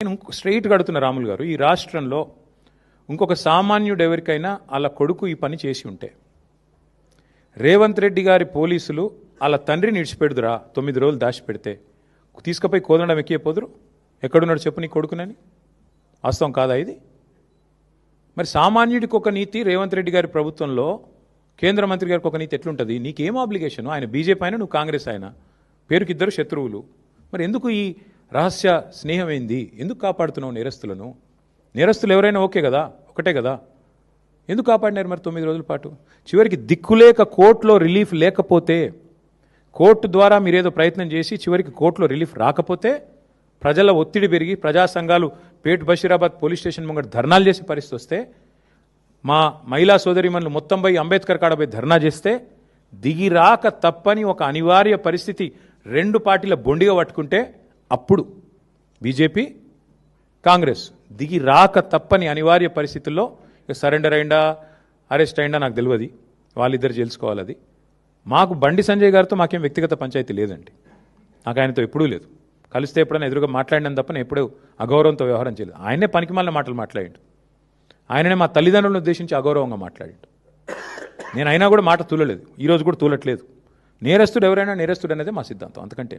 నేను స్ట్రైట్గా అడుగుతున్న రాములు గారు, ఈ రాష్ట్రంలో ఇంకొక సామాన్యుడు ఎవరికైనా వాళ్ళ కొడుకు ఈ పని చేసి ఉంటే రేవంత్ రెడ్డి గారి పోలీసులు వాళ్ళ తండ్రిని విడిచిపెడుదురా 9 రోజులు దాచిపెడితే తీసుకుపోయి కోదండం ఎక్కిపోదురు? ఎక్కడున్నాడు చెప్పు నీ కొడుకునని? వాస్తవం కాదా ఇది? మరి సామాన్యుడికి ఒక నీతి రేవంత్ రెడ్డి గారి ప్రభుత్వంలో కేంద్ర మంత్రి గారికి ఒక నీతి ఎట్లుంటుంది? నీకేం ఆబ్లిగేషను? ఆయన బీజేపీ అయినా నువ్వు కాంగ్రెస్ అయినా పేరుకి ఇద్దరు శత్రువులు. మరి ఎందుకు ఈ రహస్య స్నేహం ఏంది? ఎందుకు కాపాడుతున్నావు నేరస్తులను? నేరస్తులు ఎవరైనా ఓకే కదా, ఒకటే కదా, ఎందుకు కాపాడినారు మరి 9 రోజుల పాటు? చివరికి దిక్కులేక కోర్టులో రిలీఫ్ లేకపోతే, కోర్టు ద్వారా మీరేదో ప్రయత్నం చేసి చివరికి కోర్టులో రిలీఫ్ రాకపోతే ప్రజల ఒత్తిడి పెరిగి ప్రజా సంఘాలు పేట్ బషీరాబాద్ పోలీస్ స్టేషన్ ముంగట ధర్నాలు చేసే పరిస్థితి వస్తే, మా మహిళా సోదరిమణులు మొత్తం పోయి అంబేద్కర్ కాడపై ధర్నా చేస్తే దిగి రాక తప్పని ఒక అనివార్య పరిస్థితి 2 పార్టీల బొండిగా పట్టుకుంటే అప్పుడు బీజేపీ కాంగ్రెస్ దిగి రాక తప్పని అనివార్య పరిస్థితుల్లో సరెండర్ అయిందా అరెస్ట్ అయిందా నాకు తెలియదు, వాళ్ళిద్దరు తెలుసుకోవాలి. అది మాకు బండి సంజయ్ గారితో మాకేం వ్యక్తిగత పంచాయతీ లేదండి. నాకు ఆయనతో ఎప్పుడూ లేదు. కలిస్తే ఎప్పుడైనా ఎదురుగా మాట్లాడిన తప్ప నేను ఎప్పుడూ అగౌరవంతో వ్యవహారం చేయలేదు. ఆయనే పనికిమాలిన మాటలు మాట్లాడిండు. ఆయననే మా తల్లిదండ్రులను ఉద్దేశించి అగౌరవంగా మాట్లాడిండు. నేను అయినా కూడా మాట తూలలేదు, ఈరోజు కూడా తూలట్లేదు. నేరస్తుడు ఎవరైనా నేరస్తుడు అనేది మా సిద్ధాంతం, అంతకంటే